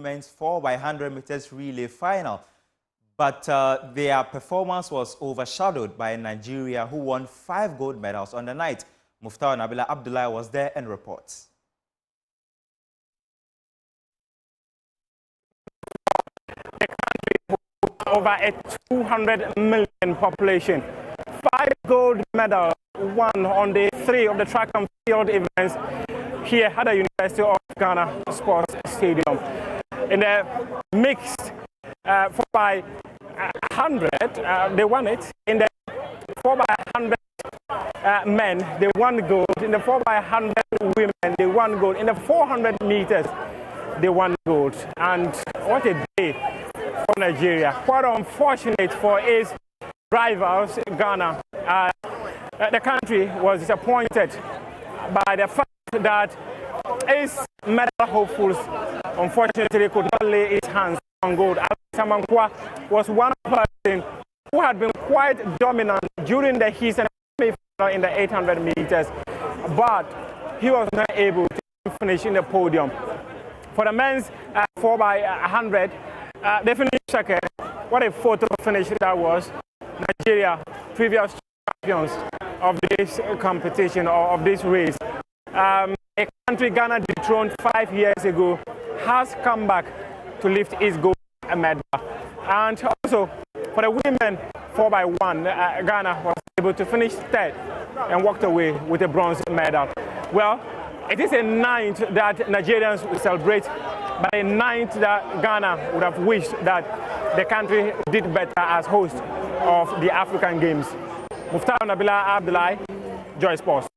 women's 4x100 meters relay final. But their performance was overshadowed by Nigeria, who won 5 gold medals on the night. Muftau Nabila Abdullahi was there and reports. The country over a 200 million population. 5 gold medals won on day 3 of the track and field events here at the University of Ghana Sports Stadium. In the mixed 4x100, they won it. In the 4x100 men, they won gold. In the 4x100 women, they won gold. In the 400 meters, they won gold. And what a day for Nigeria. Quite unfortunate for its rivals, Ghana. The country was disappointed by the fact that its medal hopefuls, unfortunately, could not lay its hands on gold. Samankwa was one person who had been quite dominant during the heat and semi-final in the 800 meters, but he was not able to finish in the podium. For the men's 4x100, they finished second. What a photo finish that was. Nigeria, previous champions of this competition or of this race. A country Ghana dethroned 5 years ago has come back to lift its gold medal. And also for the women 4x1, Ghana was able to finish third and walked away with a bronze medal. Well, it is a night that Nigerians will celebrate, but a night that Ghana would have wished that the country did better as host of the African Games. Muftau Nabila Abdullahi, Joy Sports.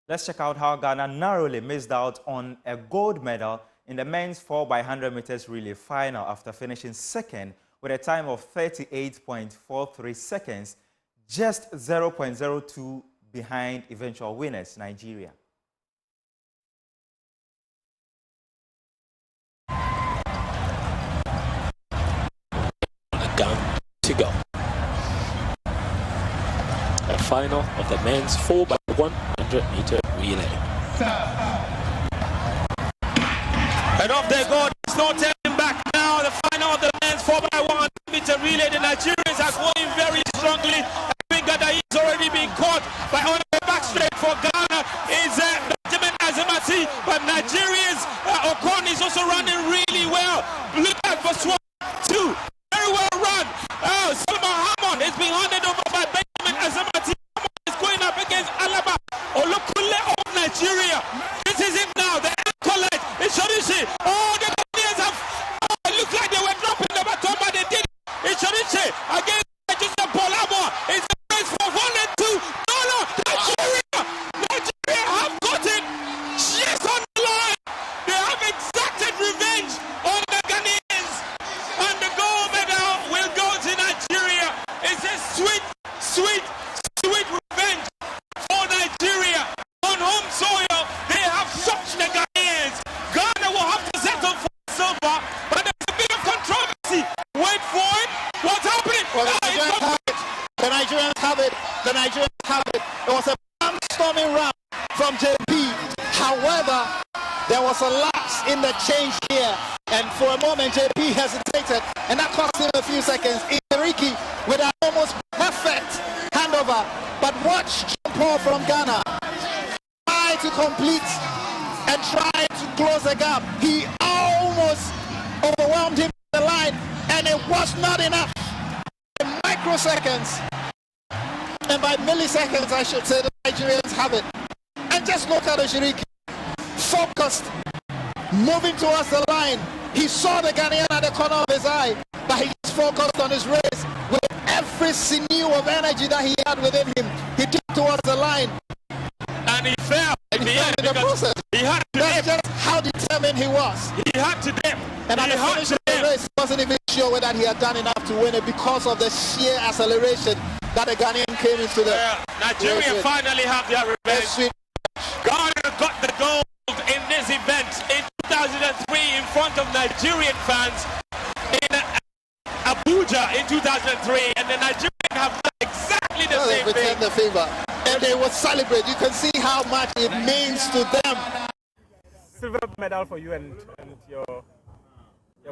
Let's check out how Ghana narrowly missed out on a gold medal in the men's 4x100 meters relay final after finishing second with a time of 38.43 seconds, just 0.02 behind eventual winners, Nigeria. Down to go. The final of the men's 4x100 meter relay. And off they go. There's no turning back now. The final of the men's 4x100 meter relay. The Nigerians are going very strongly. I think that he's already been caught by on the back straight for Ghana is Benjamin Azimati, but Nigerians Okon is also running really well. Look at Botswana 2. Very well run. Solomon Hammond is being handed over by Benjamin Azimati. Hammond is going up against Alaba Olukule of Nigeria. This is it now. The college is Shorishi. Oh, the Ghanaians have. Oh, it looked like they were dropping the baton, but they did. It's Shorishi against Joseph Bolamo. It's the race for 1 and 2. No, Nigeria. Nigeria have got it. Yes, on the line. They have exacted revenge on the Ghanaians. And the gold medal will go to Nigeria. It's a sweet, sweet, sweet revenge for Nigeria. On home soil, they have shocked the Ghanaians. Ghana will have to settle for silver, but there's a bit of controversy. Wait for it. What's happening? Well, the Nigerians have it. The Nigerians have it. The Nigerians have it. It was a storming run from JP. However, there was a lapse in the change here, and for a moment JP hesitated, and that cost him a few seconds. Iriki with an almost perfect handover, but watch John Paul from Ghana try to complete and try to close the gap. He almost overwhelmed him on the line, and it was not enough. In microseconds and by milliseconds, I should say, the Nigerians have it. And just look at Oshiriki, focused, moving towards the line. He saw the Ghanaian at the corner of his eye, but he just focused on his race with every sinew of energy that he had within him. He took towards the line. And he fell And he fell in the process. He had to That's dip. just how determined he was. He had to dip. And at the finish of the race, he wasn't even sure whether he had done enough to win it because of the sheer acceleration that the Ghanaian came into the Nigeria race with. finally have their revenge. Sweet. Ghana got the gold in this event in 2003 in front of Nigerian fans in Abuja in 2003, and the Nigerians have done exactly the same thing. Returned the favor, and they will celebrate. You can see how much it means to them. silver medal for you and your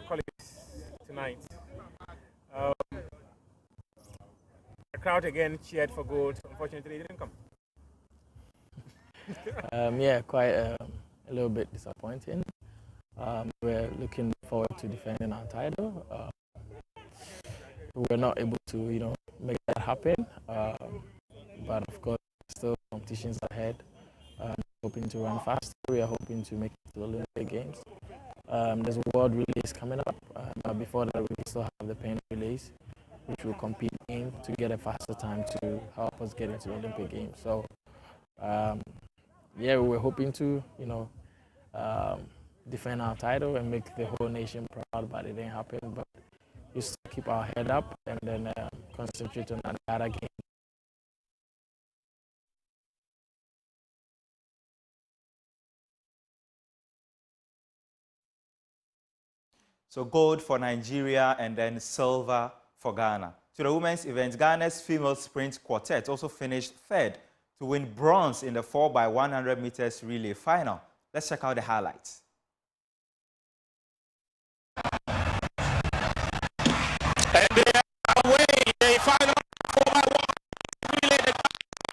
colleagues tonight. The crowd again cheered for gold. Unfortunately, it didn't come. Yeah, quite a little bit disappointing. We're looking forward to defending our title. We're not able to, make that happen. But of course, still competitions ahead. Hoping to run faster. We are hoping to make it to the Olympic Games. There's a world release coming up. But before that, we still have the pen release, which we'll compete in to get a faster time to help us get into the Olympic Games. So, yeah, we were hoping to, defend our title and make the whole nation proud, but it didn't happen. But we still keep our head up and then concentrate on another game. So gold for Nigeria and then silver for Ghana. To the women's event, Ghana's female sprint quartet also finished third to win bronze in the 4x100 meters relay final. Let's check out the highlights. And they are away. They final 4x1 relay.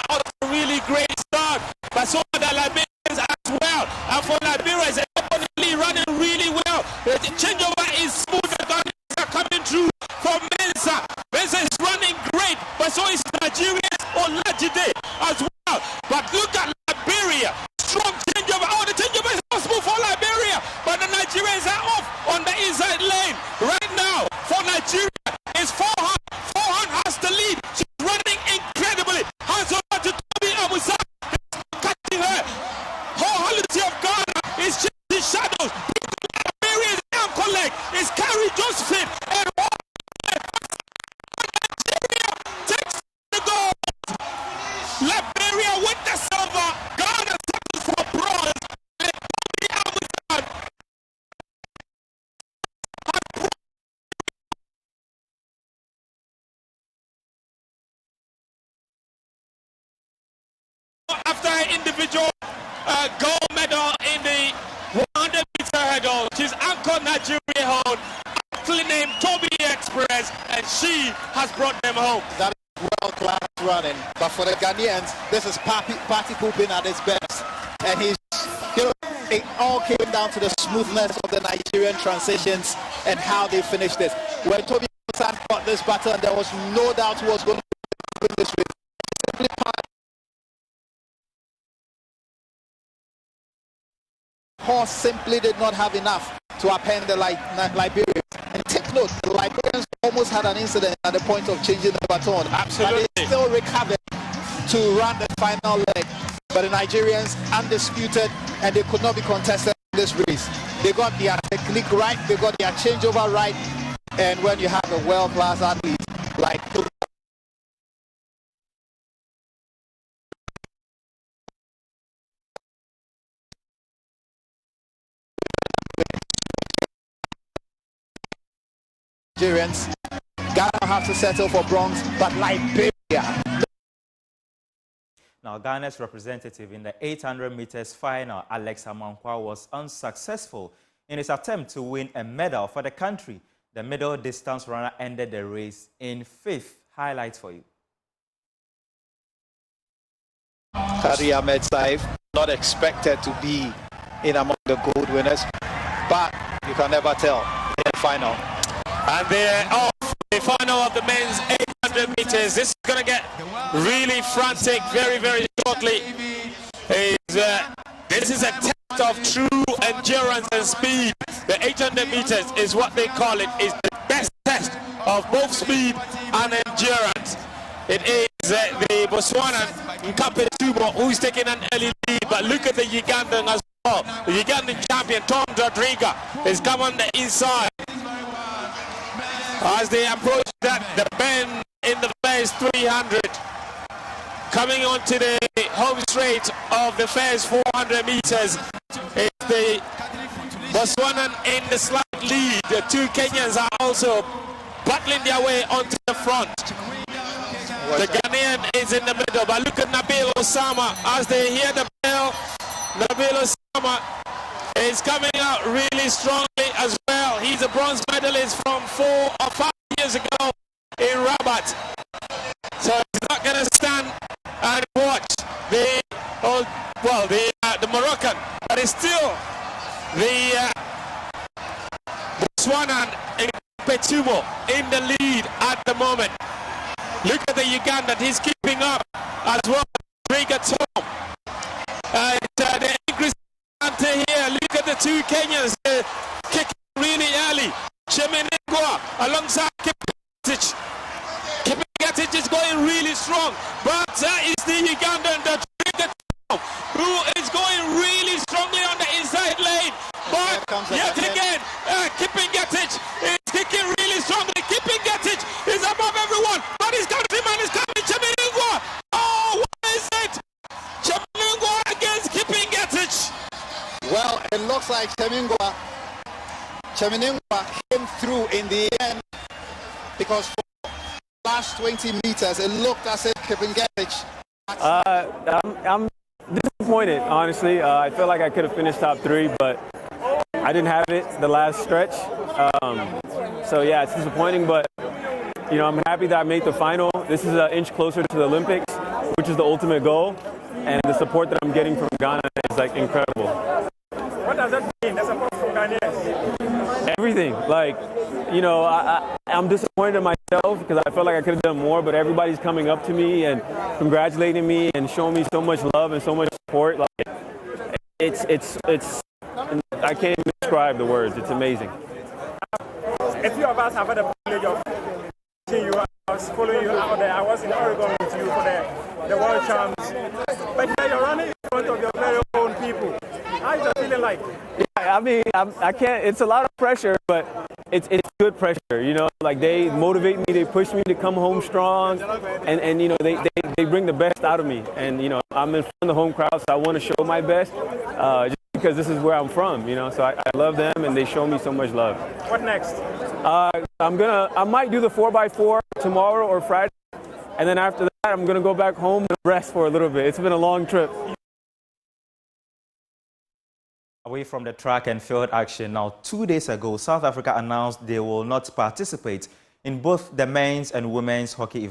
Also a really great start. But so are the Liberians as well. And for Liberia, it's definitely running really well. The changeover is smooth. The Ghanaians are coming through from Mensah. Mensah is running great, but so is Nigerians Olajide as well. But look at Liberia. Strong changeover. Oh, the changeover is possible for Liberia, but the Nigerians are off on the inside lane. Right now, for Nigeria, it's Fohan. Fohan has the lead. She's running incredibly. Hands over to Toby Amusa. Catching her. Quality of Ghana is chasing shadows. Liberia's arm collect is Carrie Josephine. And Nigeria takes the goal. Liberia with the silver. Ghana settles for bronze. And Toby Amusa after an individual gold medal in the 100-meter hurdle. She's anchored Nigeria home, aptly named Toby Express, and she has brought them home. That is world-class running. But for the Ghanaians, this is Patty Poopin at his best. And he's, it all came down to the smoothness of the Nigerian transitions and how they finished this. When Toby got this battle, there was no doubt who was going to win this race. Simply horse simply did not have enough to upend the Liberians. And take note, the Liberians almost had an incident at the point of changing the baton. Absolutely. But they still recovered to run the final leg. But the Nigerians undisputed, and they could not be contested in this race. They got their technique right, they got their changeover right, and when you have a world-class athlete like Nigerians, Ghana have to settle for bronze, but Liberia. Now, Ghana's representative in the 800 meters final, Alex Amankwa, was unsuccessful in his attempt to win a medal for the country. The middle distance runner ended the race in 5th. Highlights for you. Kari Ahmed Saif, not expected to be in among the gold winners, but you can never tell in the final. And they're off the final of the men's 800 meters. This is going to get really frantic very, very shortly. This is a test of true endurance and speed. The 800 meters is what they call it. It's the best test of both speed and endurance. It is the Botswanan Nkape Tubo who's taking an early lead, but look at the Ugandan as well. The Ugandan champion Tom Rodriga is coming on the inside. As they approach the bend in the first 300, coming onto the home straight of the first 400 meters, is the Botswanan in the slight lead. The two Kenyans are also battling their way onto the front. The Ghanaian is in the middle, but look at Nabil Osama as they hear the bell. Nabil Osama is coming out really strongly as well. He's a bronze medalist from 4 or 5 years ago in Rabat. So he's not going to stand and watch the Moroccan, but it's still the Botswanan Petumo in the lead at the moment. Look at the Ugandan, he's keeping up as well. Riga Tom. The Ingrid here, look at the two Kenyans kicking really early. Chemenegwa alongside Kipetich. Kipetich is going really strong, but that is the Ugandan, the Riga Tom, who is going really strongly on the inside lane. But yet again, Kipetich is kicking really strongly. Kipetich is above everyone, but his countryman is coming, Chemenegwa. Oh, what is it? Chemenegwa against Kipetich. Well, it looks like Chemenegwa came through in the end, because for the last 20 meters, it looked as if Kipetich. I'm disappointed, honestly. I feel like I could have finished top 3, but I didn't have it the last stretch. So yeah, it's disappointing, but you know, I'm happy that I made the final. This is an inch closer to the Olympics, which is the ultimate goal, and the support that I'm getting from Ghana is like incredible. What does that mean, the support from Ghanaians? Everything. Like, you know, I'm disappointed in myself because I felt like I could have done more, but everybody's coming up to me and congratulating me and showing me so much love and so much support. Like, it's I can't even describe the words. It's amazing. A few of us have had the privilege of seeing you. I was following you out there. I was in Oregon with you for the World Champs. But now you're running in front of your very own people. How is it feeling like? Yeah, I mean, I can't. It's a lot of pressure, but it's good pressure. You know, like they motivate me, they push me to come home strong, and you know they bring the best out of me. And you know, I'm in front of the home crowd, so I want to show my best, just because this is where I'm from. You know, so I love them, and they show me so much love. What next? I might do the 4x4 tomorrow or Friday, and then after that, I'm gonna go back home and rest for a little bit. It's been a long trip. Away from the track and field action, now 2 days ago, South Africa announced they will not participate in both the men's and women's hockey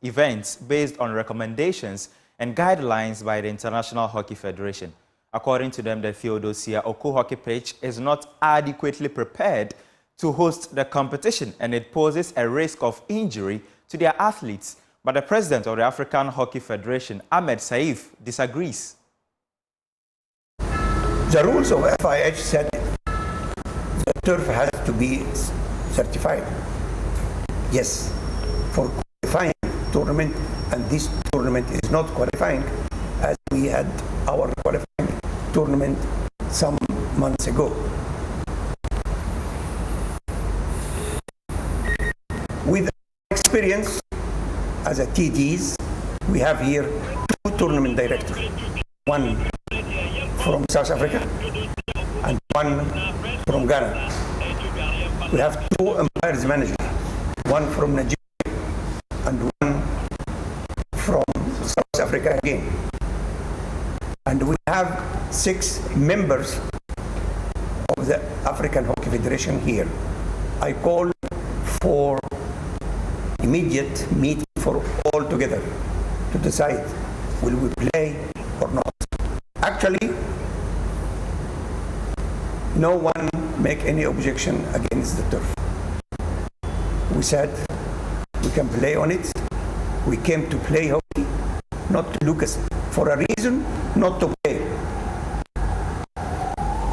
events based on recommendations and guidelines by the International Hockey Federation. According to them, the Theodosia Oko hockey pitch is not adequately prepared to host the competition, and it poses a risk of injury to their athletes. But the president of the African Hockey Federation, Ahmed Saif, disagrees. The rules of FIH said the turf has to be certified. Yes, for qualifying tournament, and this tournament is not qualifying, as we had our qualifying tournament some months ago. With experience as a TDs, we have here 2 tournament directors, one from South Africa and one from Ghana. We have 2 umpires managers, one from Nigeria and one from South Africa again. And we have 6 members of the African Hockey Federation here. I call for immediate meeting for all together to decide will we play or not. Actually, no one make any objection against the turf. We said we can play on it. We came to play hockey, not to look for a reason not to play.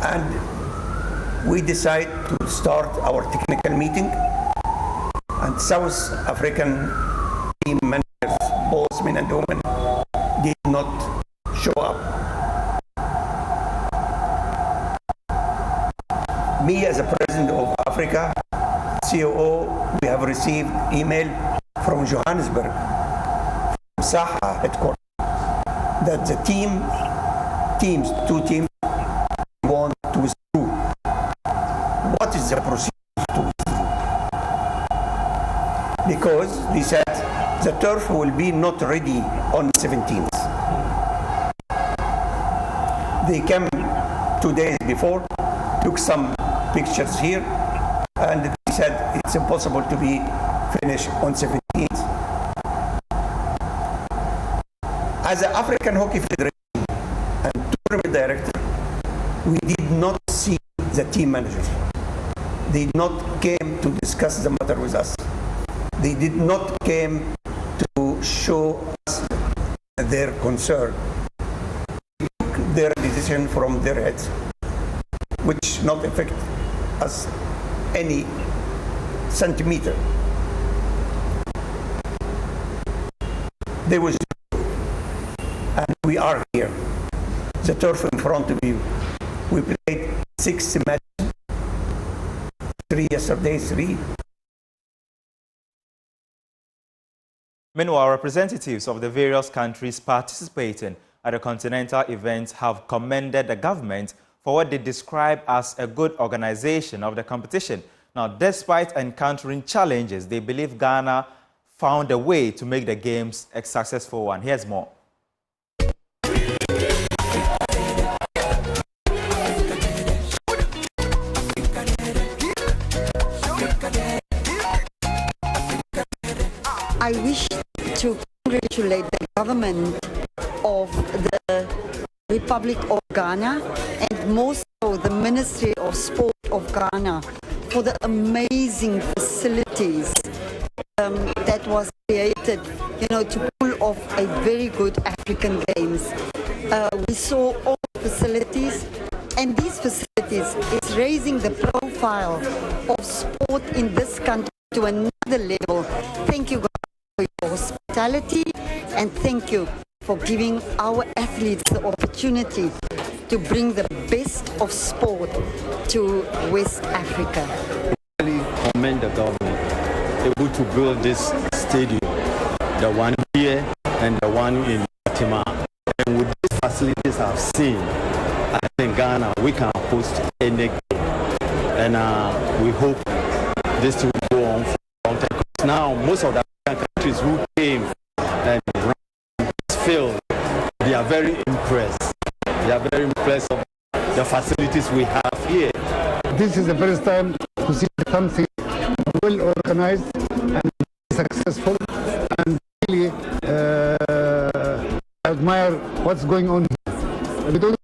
And we decide to start our technical meeting, and South African team managers, both men and women, did not show up. Me as a president of Africa, COO, we have received email from Johannesburg, from SAHA headquarters, that the 2 teams want to withdraw. What is the procedure to withdraw? Because they said the turf will be not ready on 17th. They came 2 days before, took some pictures here, and he said it's impossible to be finished on 17th. As the African Hockey Federation and tournament director, we did not see the team managers. They did not came to discuss the matter with us. They did not came to show us their concern. They took their decision from their heads, which not affect us any centimeter. There was, and we are here. The turf in front of you. We played 6 matches, 3 yesterday, 3. Meanwhile, representatives of the various countries participating at the continental event have commended the government for what they describe as a good organization of the competition. Now, despite encountering challenges, they believe Ghana found a way to make the games a successful one. Here's more. I wish to congratulate the government of the Republic of Ghana and most so the Ministry of Sport of Ghana for the amazing facilities that was created, to pull off a very good African Games. We saw all facilities, and these facilities is raising the profile of sport in this country to another level. Thank you, God, for your hospitality, and thank you for giving our athletes the opportunity to bring the best of sport to West Africa. I really commend the government able to build this stadium, the one here and the one in Fatima. And with these facilities I've seen, I think Ghana, we can host any game. And we hope this will go on for a long time. Because now, most of the countries who came and ran this field, they are very impressed. They are very impressed of the facilities we have here. This is the first time to see something well organized and successful, and really admire what's going on here. We don't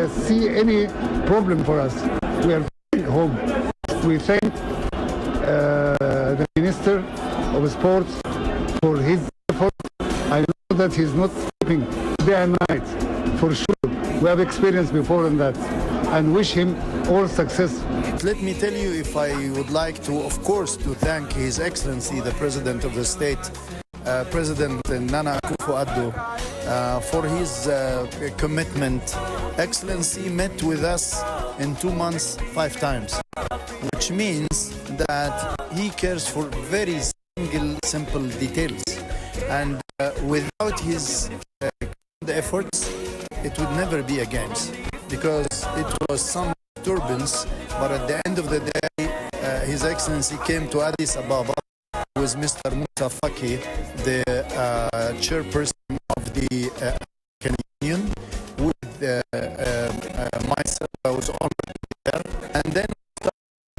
see any problem for us. We are home. We thank the Minister of Sports for his effort. I know that he's not sleeping day and night, for sure. We have experience before in that, and wish him all success. Let me tell you, if I would like to, of course, to thank His Excellency, the President of the State, President Nana Akufo-Addo, for his commitment. Excellency met with us in 2 months 5 times, which means that he cares for very simple details. And without his efforts, it would never be a games, because it was some turbulence. But at the end of the day, His Excellency came to Addis Ababa with Mr. Musa Faki, the chairperson of the African Union, with myself. I was already there. And then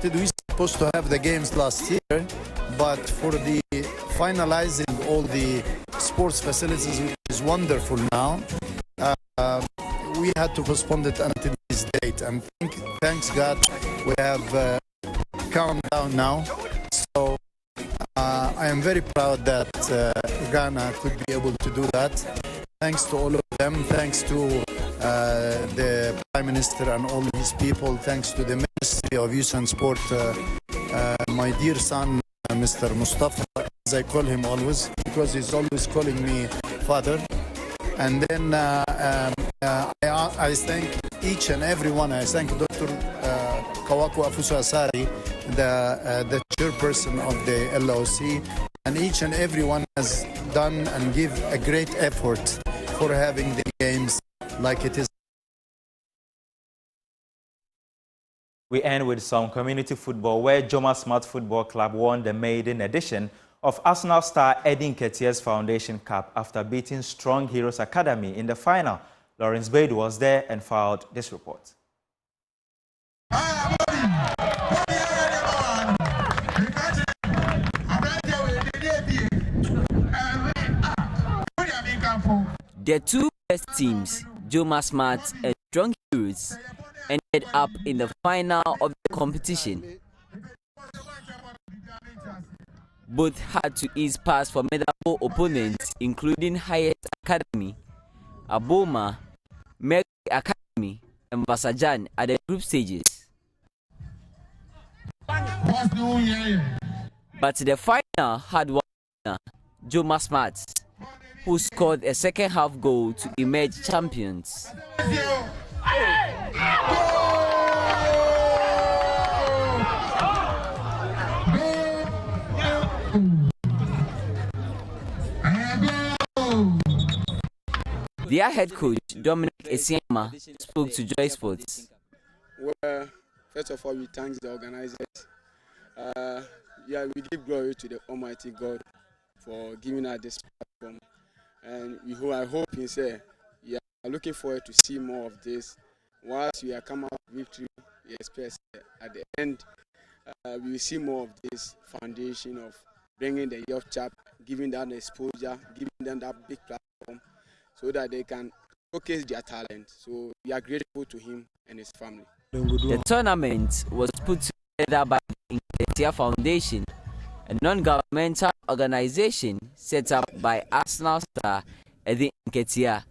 we were supposed to have the games last year, but for the finalizing all the sports facilities, which is wonderful now, we had to postpone it until this date. And thanks God, we have calmed down now. So I am very proud that Ghana could be able to do that. Thanks to all of them. Thanks to the Prime Minister and all his people. Thanks to the Ministry of Youth and Sport, my dear son, Mr. Mustafa, as I call him always, because he's always calling me father. And then I thank each and every one. I thank Dr. Kawaku Afuso Asari, the chairperson of the LOC, and each and every one has done and give a great effort for having the games like it is. We end with some community football, where Joma Smart Football Club won the maiden edition of Arsenal star Eddie Nketiah's Foundation Cup after beating Strong Heroes Academy in the final. Lawrence Bade was there and filed this report. The two best teams, Joma Smart and Strong Heroes, ended up in the final of the competition. Both had to ease past formidable opponents, including Hayat Academy, Aboma, Mercury Academy, and Vasajan at the group stages. But the final had one winner, Joma Smart, who scored a second half goal to emerge champions. Their head coach, Dominic Esiama, spoke to Joy Sports. Well, first of all, we thank the organizers. We give glory to the Almighty God for giving us this platform. And I hope you say, are looking forward to see more of this. Once we are come out with victory, we expect at the end, we will see more of this foundation of bringing the youth chap, giving them the exposure, giving them that big platform, so that they can showcase their talent. So we are grateful to him and his family. The tournament was put together by the Nketia Foundation, a non-governmental organization set up by Arsenal star Eddie Nketia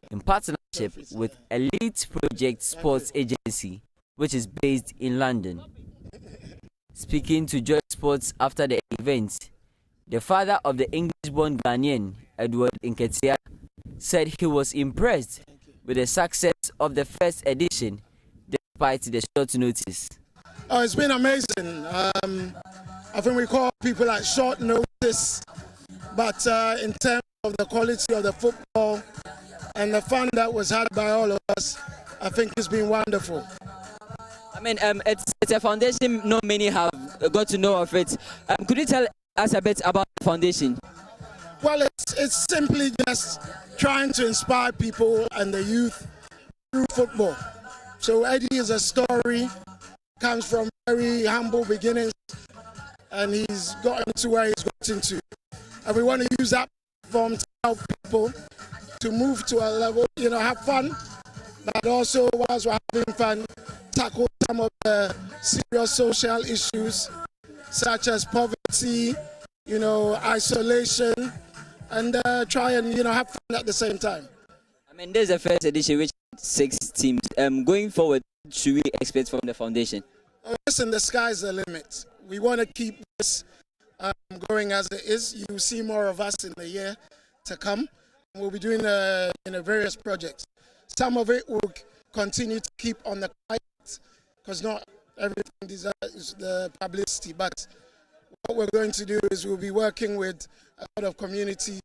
in partnership with Elite Project Sports Agency, which is based in London. Speaking to Joy Sports after the event, the father of the English-born Ghanaian, Edward Nketia, said he was impressed with the success of the first edition despite the short notice. Oh, it's been amazing. I think we call people at short notice, but in terms of the quality of the football and the fun that was had by all of us, I think it's been wonderful. I mean, it's a foundation not many have got to know of it. Could you tell us a bit about the foundation? Well, it's simply just trying to inspire people and the youth through football. So Eddie is a story, comes from very humble beginnings, and he's gotten to where he's gotten to. And we want to use that platform to help people to move to a level, have fun, but also whilst we're having fun, tackle some of the serious social issues such as poverty, isolation, and try and have fun at the same time. I mean, there's a first edition which 6 teams. Going forward, should we expect from the foundation? Listen, the sky's the limit. We want to keep this going as it is. You will see more of us in the year to come. We'll be doing various projects. Some of it will continue to keep on the quiet because not everything deserves the publicity. But what we're going to do is we'll be working with a lot of communities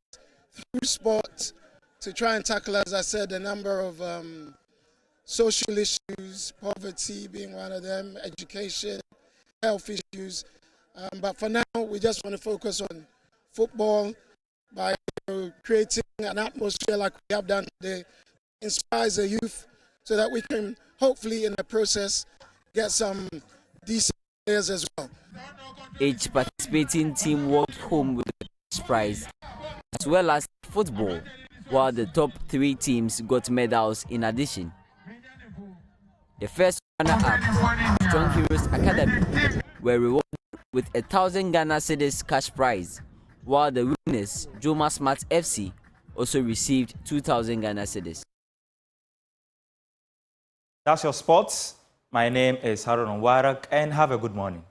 through sport to try and tackle, as I said, a number of social issues, poverty being one of them, education, health issues. But for now, we just want to focus on football by creating an atmosphere like we have done today, inspires the youth so that we can hopefully in the process get some decent players as well. Each participating team walked home with the first prize, as well as football, while the top 3 teams got medals in addition. The first runner-up, Strong Heroes Academy, were rewarded with 1,000 Ghana cedis cash prize, while the winners, Joma Smart FC, also received 2,000 Ghana cedis. That's your sports. My name is Harun Warak, and have a good morning.